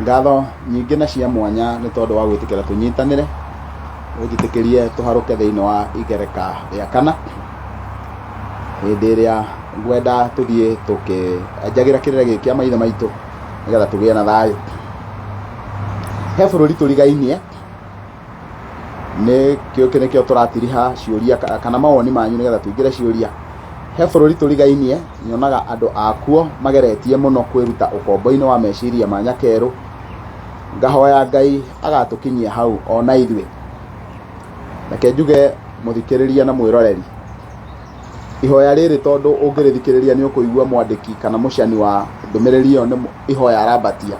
ngatho nyingĩ na cia mwanya nĩ tondũ wa gwĩtĩkĩra tũnyitanĩre ũnjĩtĩkĩrie tũharũke thĩinĩ wa igereka rĩa kana hĩndĩ ĩrĩa ngwenda tũthiĩ tũkĩenjagĩra kĩrĩra gĩkĩ kĩa maithe maitũ nĩgetha tũgĩe na thayũ. He bũrũri tũrigainie nĩkĩo tũratiriha ciũria kana mawoni manyu nĩgetha tũingĩre ciũria. He bũrũri tũrigainie nyonaga andũ akuo mageretie mũno kwĩruta ũkombo-inĩ wa meciria ma nyakerũ. Ngahoya Ngai agatũkinyia hau ona ithuĩ. Reke njuge mũthikĩrĩria na mwĩroreri, ihoya rĩrĩ tondũ ũngĩrĩthikĩrĩria nĩ ũkũigua mwandĩki kana mũcani wa ndũmĩrĩri ĩyo nĩ ihoya arambatia.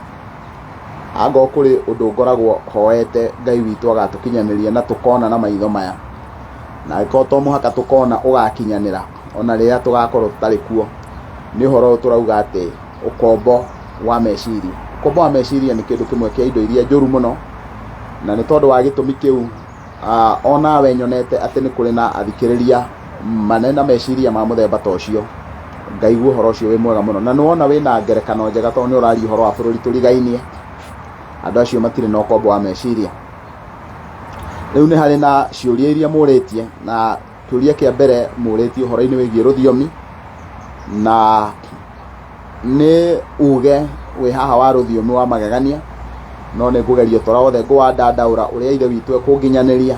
Anga kũrĩ ũndũ ngoragwo hoete Ngai witũ agatũkinyanĩria na tũkona na maitho maya, na angĩkorwo to mũhaka tũkona ũgakinyanĩra ona rĩrĩa tũgakorwo tũtarĩ kuo. Nĩ ũhoro tũrauga atĩ ũkombo wa meciria. Ũkombo wa meciria nĩ kĩndũ kĩmwe kĩa indo iria njũru mũno, na nĩ tondũ wa gĩtũmi kĩu onawe nyonete atĩ nĩ kũrĩ na athikĩrĩria manena meciria ma mũthemba ta ũcio. Ngaigua ũhoro ũcio wĩ mwega mũno, na nĩwona wĩna ngerekano njega tondũ nĩ ũraria ũhoro wa bũrũri tũrigainie. Andũ acio matirĩ na ũkombo wa meciria. Rĩu nĩ harĩ na ciũria iria mũrĩtie, na kĩũria kĩa mbere mũrĩtie ũhoro-inĩ wĩgiĩ rũthiomi, na nĩ uge wĩ haha wa rũthiomi wa magegania, no nĩ ngũgeria tora wothe ngũwandandaũra ũrĩa ithe witũ ekũnginyanĩria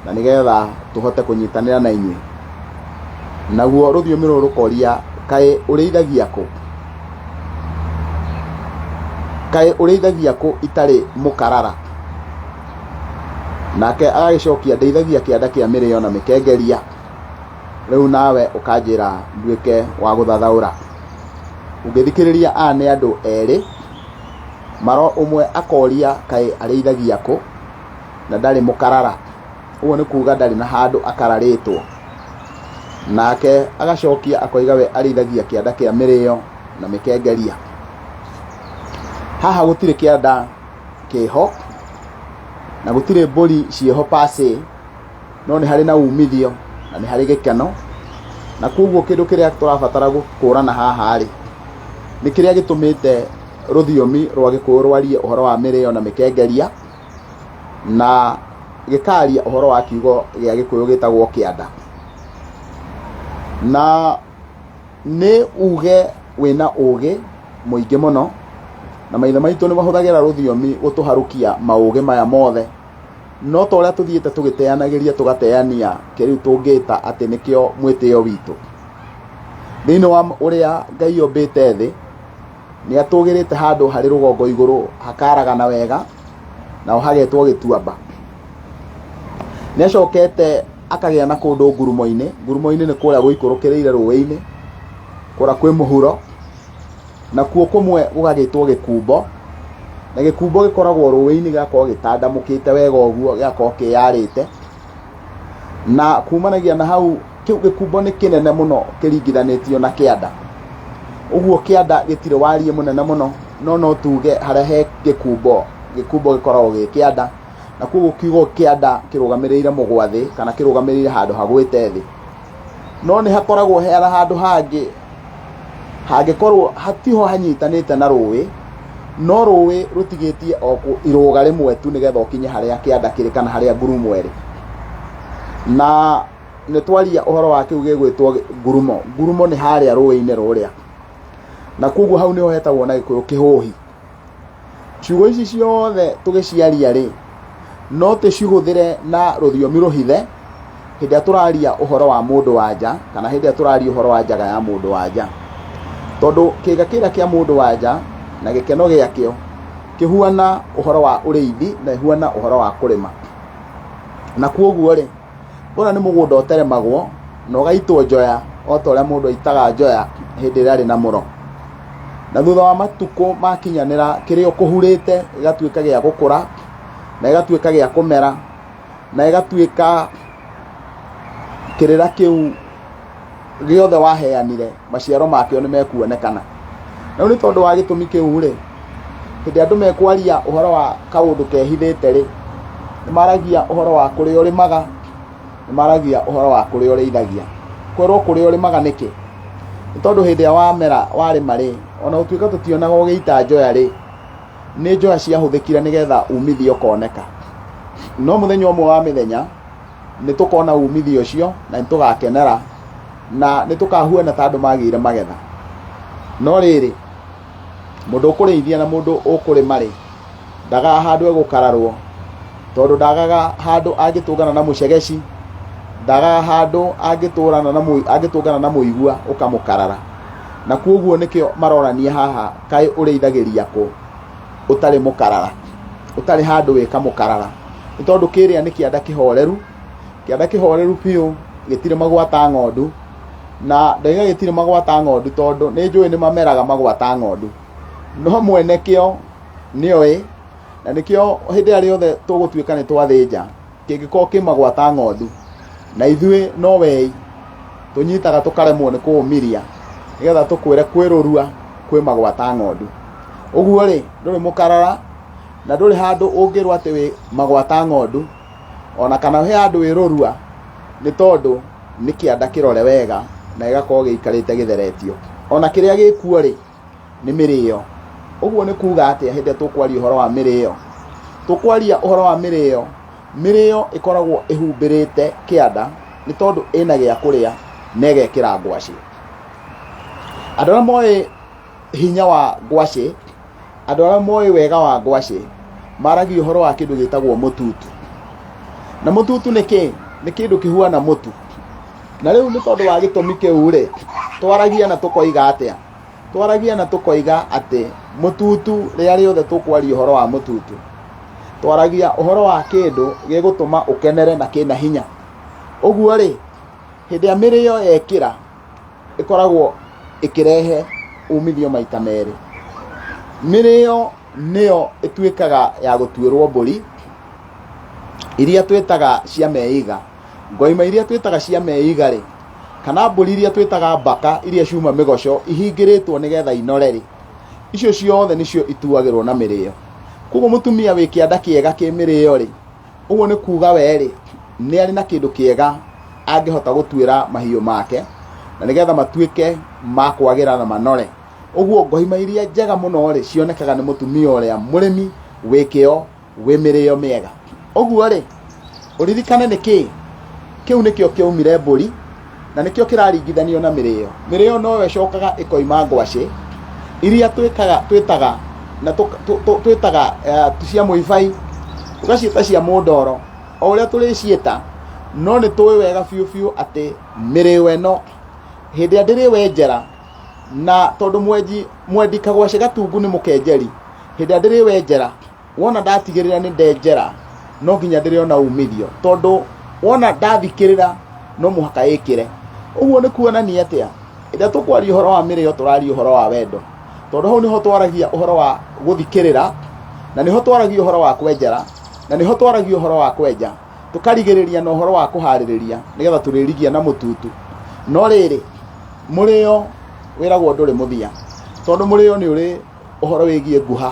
na nĩgetha tũhote kũnyitanĩra na inyuĩ. Naguo rũthiomi rũrũ rũkoria, kaĩ ũrĩithagia kũ? Kaĩ ũrĩithagia kũ itarĩ mũkarara? Nake agagĩcokia, ndeithagia kĩanda kĩa mĩrĩo na mĩkengeria. Rĩu nawe ũkanjĩra nduĩke wa gũthathaũra. Ũngĩthikĩrĩria aya nĩ andũ erĩ, maro ũmwe akoria kaĩ arĩithagia kũ na ndarĩ mũkarara. Ũguo nĩ kuuga ndarĩ na handũ akararĩtwo. Nake agacokia akoiga we arĩithagia kĩanda kĩa mĩrĩo na mĩkengeria. Haha gũtirĩ kĩanda kĩho na gũtirĩ mbũri ciĩho pase, no nĩ harĩ na umithio na nĩ harĩ gĩkeno. Na kuoguo kĩndũ kĩrĩa tũrabatara gũkũrana haha rĩ, nĩ kĩrĩa gĩtũmĩte rũthiomi rwa Gĩkũyũ rwarie ũhoro wa mĩrĩo na mĩkengeria, na gĩkaria ũhoro wa kiugo gĩa Gĩkũyũ gĩtagwo kĩanda. Na nĩ uge wĩna ũgĩ mũingĩ mũno, na maithe maitũ nĩ mahũthagĩra rũthiomi gũtũharũkia maũgĩ maya mothe, no ta ũrĩa tũthiĩte tũgĩteanagĩria tũgateania kĩrĩu tũngĩta atĩ nĩkĩo mwĩtĩo witũ. Thĩinĩ wa ũrĩa Ngai ombĩte thĩ, nĩ atũgĩrĩte handũ harĩ rũgongo igũrũ hakaragana wega na hagetwo gĩtuamba. Nĩ acokete akagĩa na kũndũ ngurumo-inĩ. Ngurumo-inĩ nĩ kũrĩa gũikũrũkĩrĩire rũĩ-inĩ, kũrĩa kwĩ mũhuro, na kuo kũmwe gũgagĩtwo gĩkumbo, na gĩkumbo gĩkoragwo rũĩ-inĩ gĩgakorwo gĩtandamũkĩte wega ũguo, gĩgakorwo kĩyarĩte. Na kumanagia na hau, kĩu gĩkumbo nĩ kĩnene mũno kĩringithanĩtio na kĩanda. Ũguo kĩanda gĩtirĩ wariĩ mũnene mũno, no tuge harĩa he gĩkumbo gĩkoragwo gĩ kĩanda, na kuoguo kiugo kĩanda kĩrũgamĩrĩire mũgwathĩ kana kĩrũgamĩrĩire handũ hagwĩte thĩ. No nĩ hakoragwo hena handũ hangĩ hangĩkorwo hatiho hanyitanĩte na rũĩ, no rũĩ rũtigĩtie o irũga rĩmwe tu nĩgetha ũkinye harĩa kĩanda kĩrĩ kana harĩa ngurumo ĩrĩ. Na nĩ twaria ũhoro wa kĩu gĩgwĩtwo ngurumo. Ngurumo nĩ harĩa rũĩ-inĩ rũrĩa, na kuoguo hau nĩho hetagwo na Gĩkũyũ kĩhũhi. Ciugo ici ciothe tũgĩciaria rĩ, no tũcihũthĩre na rũthiomi rũhithe hĩndĩ ĩrĩa tũraria ũhoro wa mũndũ wa nja, kana hĩndĩ ĩrĩa tũraria ũhoro wa njaga ya mũndũ wa nja. Tondũ kĩĩga kĩrĩa kĩa mũndũ wa nja na gĩkeno gĩakĩo kĩhuana ũhoro wa ũrĩithi na ihuana ũhoro wa kũrĩma. Na kuoguo rĩ, ũrĩa nĩ mũgũnda ũteremagwo na ũgaitwo njoya, o ta ũrĩa mũndũ aitaga njoya hĩndĩ ĩrĩa arĩ na mũro. Na thutha wa matukũ makinyanĩra, kĩrĩa ũkũhurĩte gĩgatuĩka gĩa gũkũra na gĩgatuĩka gĩa kũmera na gĩgatuĩka kĩrĩra kĩu gĩothe waheanire maciaro makĩo nĩ mekuonekana. Na nĩ tondũ wa gĩtũmi kĩu rĩ, hĩndĩ andũ mekwaria ũhoro wa kaũndũ kehithĩte rĩ, nĩ maragia ũhoro wa kũrĩa ũrĩmaga, nĩ maragia ũhoro wa kũrĩa ũrĩithagia. Kwĩrwo kũrĩa ũrĩmaga nĩkĩ? Nĩ tondũ hĩndĩ ĩrĩa wamera warĩma rĩ, ona gũtuĩka tũtionaga ũgĩita njoya rĩ, nĩ njoya ciahũthĩkire nĩgetha umithio koneka. No mũthenya ũmwe wa mĩthenya nĩ tũkona umithio ũcio na nĩ tũgakenera na nĩ tũkahuana ta andũ magĩire magetha. No rĩrĩ, mũndũ ũkũrĩithia na mũndũ ũkũrĩma rĩ, ndagaga handũ egũkararwo, tondũ ndagaga handũ angĩtũngana na mũcegeci, ndagaga handũ angĩtũngana na mũigua ũkamũkarara. Na kuoguo nĩkĩo marorania haha, kaĩ ũrĩithagĩria kũ ũtarĩ mũkarara, ũtarĩ handũ wĩka mũkarara. Nĩ tondũ kĩrĩa nĩ kĩanda kĩhoreru biũ, gĩtirĩ magwata ng'ondu. Na ndaiga gĩtirĩ magwata ng'ondu tondũ nĩ njũĩ nĩ mameraga magwata ng'ondu, no mwene kĩo nĩoĩ, na nĩkĩo hĩndĩ ĩrĩa yothe tũgũtuĩka nĩ twathĩnja kĩngĩkorwo kĩ magwata ng'ondu, na ithuĩ no wei tũnyitaga tũkaremwo nĩ kũũmiria nĩgetha tũkwĩre kwĩrũrua kwĩ magwata ng'ondu. Ũguo rĩ, ndũrĩ mũkarara na ndũrĩ handũ ũngĩrwo atĩ wĩ magwata ng'ondu, ona kana he handũ wĩrũrua, nĩ tondũ nĩ kĩanda kĩrore wega na gĩgakorwo gĩikarĩte gĩtheretio. Ona kĩrĩa gĩkuo rĩ nĩ mĩrĩo. Ũguo nĩ kuuga atĩa hĩndĩ tũkwaria ũhoro wa mĩrĩo? Tũkwaria ũhoro wa mĩrĩo, mĩrĩo ĩkoragwo ĩhumbĩrĩte kĩanda nĩ tondũ ĩna gĩa kũrĩa na ĩgekĩra ngwacĩ. Andũ arĩa moĩ hinya wa ngwacĩ, andũ arĩa moĩ wega wa ngwacĩ, maragia ũhoro wa kĩndũ gĩtagwo mũtutu. Na mũtutu nĩ kĩ? Nĩ kĩndũ kĩhuana mũtu. Na rĩu nĩ tondũ wa gĩtũmi kĩu rĩ, twaragia na tũkoiga atĩa? Twaragia na tũkoiga atĩ mũtutu, rĩrĩa rĩothe tũkwaria ũhoro wa mũtutu, twaragia ũhoro wa kĩndũ gĩgũtũma ũkenere na kĩna hinya. Ũguo rĩ, hĩndĩ ya mĩrĩo yekĩra ĩkoragwo ĩkĩrehe umithio maita merĩ. Mĩrĩo nĩyo ĩtuĩkaga ya gũtuĩrwo mbũri iria twĩtaga cia meiga, ngoima iria twĩtaga cia meiga rĩ, kana mbũri iria twĩtaga mbaka iria ciuma mĩgoco ihingĩrĩtwo nĩgetha inore rĩ, icio ciothe nĩcio ituagĩrwo na mĩrĩo. Koguo mũtumia wĩ kĩanda kĩega kĩ mĩrĩo rĩ, ũguo nĩ kuuga we rĩ, nĩ arĩ na kĩndũ kĩega angĩhota gũtuĩra mahiũ make na nĩgetha matuĩke ma kwagĩra na manore. Ũguo ngoima iria njega mũno rĩ, cionekaga nĩ mũtumia ũrĩa mũrĩmi wĩ kĩo, wĩ mĩrĩo mĩega. Ũguo rĩ, ũririkane nĩ kĩ? Kĩu nĩkĩo kĩaumire mbũri na nĩkĩo kĩraringithanio na mĩrĩo. Mĩrĩo no ĩcokaga ĩkoima ngwacĩ iria twĩtaga cia mũibai, tũgaciĩta cia mũndoro, o ũrĩa tũrĩciĩta, no nĩ tũĩ wega biũ biũ atĩ mĩrĩo ĩno hĩndĩ ĩrĩa ndĩrĩ wenjera, na tondũ mwendi kagwacĩ gatungu nĩ mũkenjeri, hĩndĩ ĩrĩa ndĩrĩ wenjera, wona ndatigĩrĩra nĩ ndenjera, no nginya ndĩrĩ ona umithio, tondũ wona ndathikĩrĩra no mũhaka ĩkĩre. Ũguo nĩ kuonania atĩa, hĩndĩ ĩrĩa tũkwaria ũhoro wa mĩrĩo tũraria ũhoro wa wendo, tondũ hau nĩho twaragia ũhoro wa gũthikĩrĩra, na nĩho twaragia ũhoro wa kwenjera, na nĩho twaragia ũhoro wa kwenja, tũkarigĩrĩria na ũhoro wa kũharĩrĩria nĩgetha tũrĩrigia na mũtutu. No rĩrĩ, mũrĩo wĩragwo ndũrĩ mũthia, tondũ mũrĩo nĩ ũrĩ ũhoro wĩgiĩ nguha.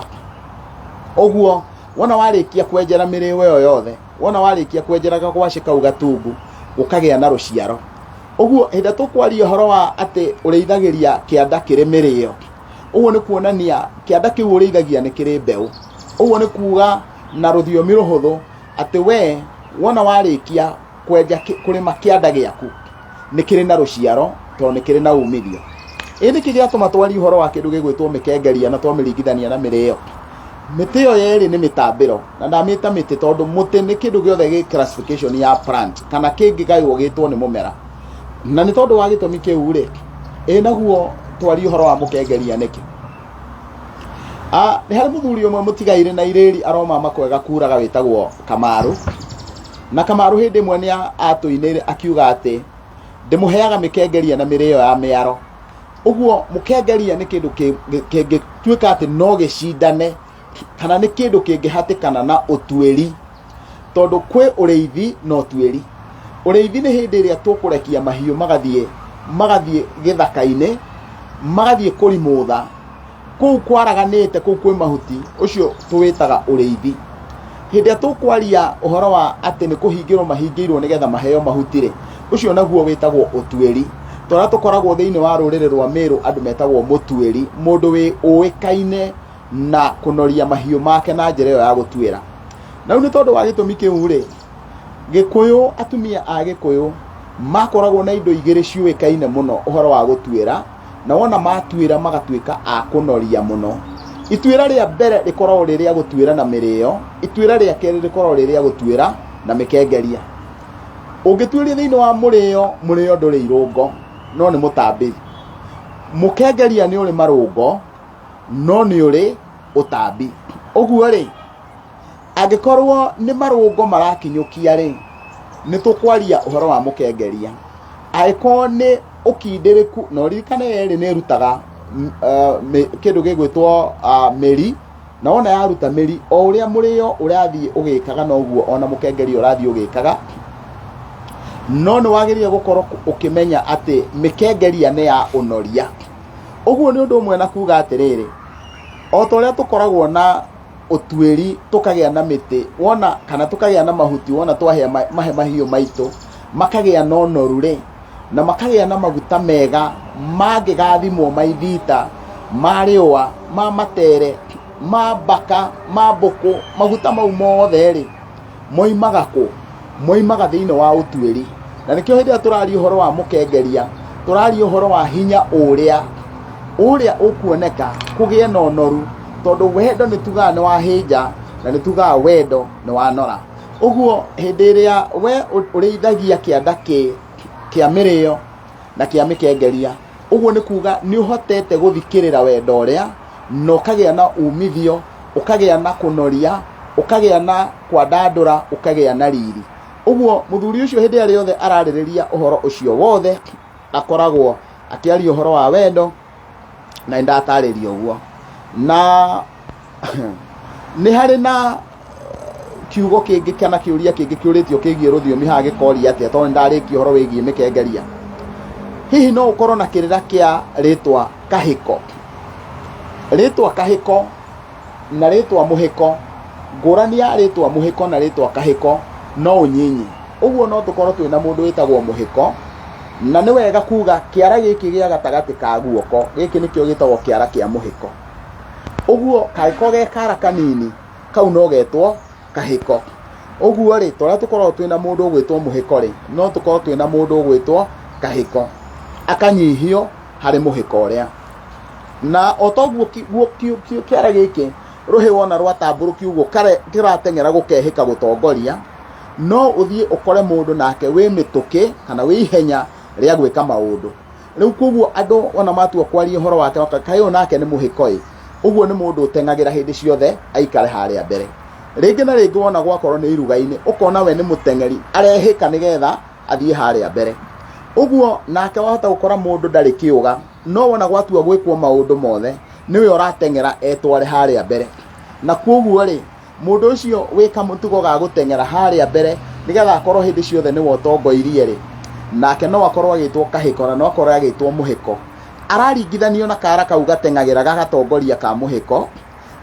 Ũguo wona warĩkia kwenjera mĩrĩo ĩyo yothe, wona warĩkia kwenjera kagwacĩ kau gatungu, gũkagĩa na rũciaro. Ũguo hĩndĩ tũkwaria ũhoro wa atĩ ũrĩithagĩria kĩanda kĩrĩ mĩrĩo, ũguo nĩ kuonania kĩanda kĩu ũrĩithagia nĩ kĩrĩ mbeũ. Ũguo nĩ kuuga na rũthiomi rũhũthũ atĩ we wona warĩkia kwenja kũrĩma kĩanda gĩaku nĩ kĩrĩ na rũciaro, tondũ nĩ kĩrĩ na umithio. Ĩ nĩkĩ gĩatũma twarie ũhoro wa kĩndũ gĩgwĩtwo mĩkengeria na twamĩringithania na mĩrĩo? Mĩtĩ ĩyo yerĩ nĩ mĩtambĩro, na ndamĩta mĩtĩ tondũ mũtĩ nĩ kĩndũ gĩothe gĩ classification ya plant, kana kĩngĩgaywo gĩtwo nĩ mũmera. Na nĩ tondũ wa gĩtũmi kĩu rĩ, naguo twarie ũhoro wa mũkengeria nĩkĩ? Nĩ harĩ mũthuri ũmwe mũtigairĩ na irĩri aroma makwega kuraga wĩtagwo Kamarũ. Na Kamarũ hĩndĩ ĩmwe nĩ atũinĩire akiuga atĩ ndĩmũheaga mĩkengeria na mĩrĩo ya mĩaro. Ũguo mũkengeria nĩ kĩndũ kĩngĩtuĩka atĩ no gĩcindane, kana nĩ kĩndũ kĩngĩhatĩkana na ũtuĩri, tondũ kwĩ ũrĩithi na ũtuĩri. Ũrĩithi nĩ hĩndĩ ĩrĩa tũkũrekia mahiũ magathiĩ gĩthaka-inĩ, magathiĩ kũrimũtha, kũu kwaraganĩte, kũu kwĩ mahuti, ũcio tũwĩtaga ũrĩithi. Hĩndĩ ĩrĩa tũkwaria ũhoro wa atĩ nĩ kũhingĩrwo mahingĩirwo nĩgetha maheo mahuti rĩ, ũcio naguo wĩtagwo ũtuĩri. Tondũ tũkoragwo thĩinĩ wa rũrĩrĩ rwa Mĩrũ andũ metagwo mũtuĩri, mũndũ ũĩkaine na kunoria mahiũ make na njĩra ĩyo ya gũtuĩra. Na rĩu nĩ tondũ wa gĩtũmi kĩu rĩ, Gĩkũyũ, atumia a Gĩkũyũ makoragwo na indo igĩrĩ ciũĩkaine mũno ũhoro wa gũtuĩra, na wona matuĩra magatuĩka a kũnoria mũno. Ituĩra rĩa mbere rĩkoragwo rĩ rĩa gũtuĩra na mĩrĩo, ituĩra rĩa kerĩ rĩkoragwo rĩ rĩa gũtuĩra na mĩkengeria. Ũngĩtuĩria thĩinĩ wa mũrĩo, mũrĩo ndũrĩ irũngo no nĩ mũtambĩri. Mũkengeria nĩ ũrĩ marũngo no nĩ ũrĩ ũtambi. Ũguo rĩ, angĩkorwo nĩ marũngo marakinyũkia rĩ, nĩ tũkwaria ũhoro wa mũkengeria. Angĩkorwo nĩ ũkindĩrĩku, no ririkane yerĩ nĩ ĩrutaga kĩndũ gĩgwĩtwo mĩri, na wona yaruta mĩri, o ũrĩa mũrĩo ũrathiĩ ũgĩkaga noguo ona mũkengeria ũrathiĩ ũgĩkaga. No nĩ wagĩrĩire gũkorwo ũkĩmenya atĩ mĩkengeria nĩ ya ũnoria. Ũguo nĩ ũndũ ũmwe na kuga atĩrĩrĩ, o ta ũrĩa tũkoragwo na ũtuĩri tũkagĩa na mĩtĩ, wona kana tũkagĩa na mahuti, wona twahĩa mahe mahiũ maitũ makagĩa na ũnoru rĩ, na makagĩa na maguta mega mangĩgathimwo ma ithita, ma rĩũa, ma matere, ma mbaka, ma mbũkũ, maguta mau mothe rĩ, moimaga kũ? Moimaga thĩinĩ wa ũtuĩri. Na nĩkĩo hĩndĩ ĩrĩa tũraria ũhoro wa mũkengeria, tũraria ũhoro wa hinya ũrĩa ũkuoneka kũgĩe na ũnoru, tondũ wendo nĩ tugaga nĩ wahĩnja na nĩ tugaga wendo nĩ wanora. Ũguo hĩndĩ ĩrĩa we ũrĩithagia kĩanda kĩa mĩrĩo na kĩa mĩkengeria, ũguo nĩ kuga nĩ ũhotete gũthikĩrĩra wendo ũrĩa, na ũkagĩa na umithio, ũkagĩa na kũnoria, ũkagĩa na kwandandũra, ũkagĩa na riri. Ũguo mũthuri ũcio hĩndĩ ĩrĩa yothe ararĩrĩria ũhoro ũcio wothe akoragwo akĩaria ũhoro wa wendo, na ndatarĩria ũguo. Na nĩ harĩ na kiugo kĩngĩ kana kĩũria kĩngĩ kĩũrĩtio kĩgiĩ rũthiomi haha gĩkoria atĩa, tondũ ndarĩkia ũhoro wĩgiĩ mĩkengeria. Hihi no ũkorwo na kĩrĩra kĩa rĩtwa kahĩko. Rĩtwa kahĩko na rĩtwa mũhĩko, ngũrani ya rĩtwa mũhĩko na rĩtwa kahĩko no ũnyinyi. Ũguo no tũkorwo twĩna mũndũ wĩtagwo mũhĩko, na nĩ wega kuga kĩara gĩkĩ gĩa gatagatĩ ka guoko, gĩkĩ nĩkĩo gĩtagwo kĩara kĩa mũhĩko. Ũguo kangĩkorwo ge kara kanini, kau no getwo kahĩko. Ũguo rĩ, tũrĩa tũkorwo twĩna mũndũ ũgwĩtwo mũhĩko rĩ, no tũkorwo twĩna mũndũ ũgwĩtwo kahĩko, akanyihio harĩ mũhĩko ũrĩa. Na o toguo kĩara gĩkĩ rũhĩ wona rwatambũrũki ũguo kĩrateng'era gũkehĩka gũtongoria, no ũthiĩ ũkore mũndũ nake wĩ mĩtũkĩ kana wĩ ihenya rĩa gwĩka maũndũ. Rĩu koguo andũ ona matua kwaria ũhoro wake kaĩ ũyũ nake nĩ mũhĩko ĩ, ũguo nĩ mũndũ ũteng'agĩra hĩndĩ ciothe aikare harĩa mbere. Rĩngĩ na rĩngĩ wona gwakorwo nĩ iruga-inĩ, ũkona we nĩ mũteng'eri arehĩka nĩgetha athiĩ harĩa mbere. Ũguo nake wahota gũkora mũndũ ndarĩ kĩũga, no wona gwatua gwĩkwo maũndũ mothe nĩwe ũrateng'era etware harĩa mbere. Na koguo rĩ, mũndũ ũcio wĩka mũtugo ga gũteng'era harĩa mbere nĩgetha akorwo hĩndĩ ciothe nĩwe ũtongoirie rĩ, nake no akorwo agĩtwo kahĩko na no akorwo agĩtwo mũhĩko. Araringithanio na kara kau gateng'agĩra gagatongoria ka mũhĩko,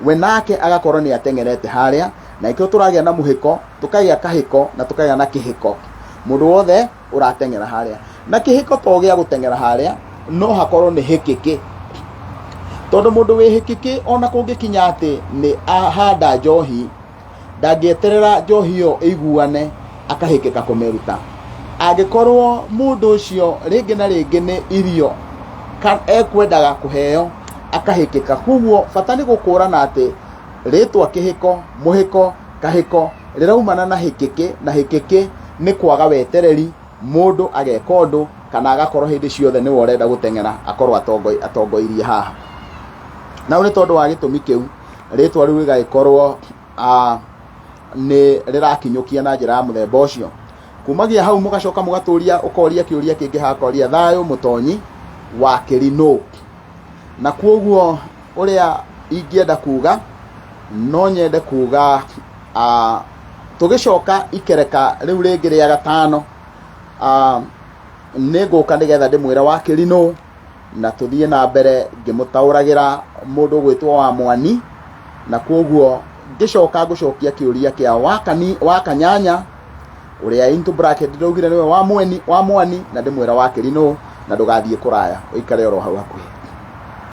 we nake agakorwo nĩ ateng'erete harĩa, na ikĩo tũragĩa na mũhĩko, tũkagĩa kahĩko na tũkagĩa na kĩhĩko. Mũndũ wothe ũrateng'era harĩa. Na kĩhĩko to gĩa gũteng'era harĩa, no hakorwo nĩ hĩkĩkĩ. Tondũ mũndũ wĩ hĩkĩkĩ ona kũngĩkinya atĩ nĩ ahanda njohi, ndangĩeterera njohi ĩyo ĩiguane akahĩkĩka kũmĩruta. Angĩkorwo mũndũ ũcio rĩngĩ na rĩngĩ nĩ irio ekwendaga kũheo akahĩkĩka. Koguo bata nĩ gũkũrana atĩ rĩtwa kĩhĩko, mũhĩko, kahĩko rĩraumana na hĩkĩkĩ, na hĩkĩkĩ nĩ kwaga wetereri, mũndũ ageka ũndũ kana agakorwo hĩndĩ ciothe nĩwe ũrenda gũteng'era akorwo atongoirie haha. Na nĩ tondũ wa gĩtũmi kĩu rĩtwa rĩu rĩgagĩkorwo nĩ rĩrakinyũkia na njĩra ya mũthemba ũcio. Kumagia hau mũgacoka mũgatũria ũkoria kĩũria kĩngĩ hakoria thayũ mũtonyi wa Kĩrinũ. Na koguo ũrĩa ingĩenda kuga, no nyende kuga tũgĩcoka ikereka rĩu rĩngĩ rĩa gatano, nĩ ngũka nĩgetha ndĩmwĩre wa Kĩrinũ na tũthiĩ na mbere ngĩmũtaũragĩra mũndũ gwĩtwo wa Mwani. Na koguo ngĩcoka ngũcokia kĩũria kĩa wa Kanyanya ũrĩa into bracket ndaugire nĩwe wa Mwani na ndĩmwĩra wa Kĩrinũ, na ndũgathiĩ kũraya, ũikare oro hau hakuhĩ.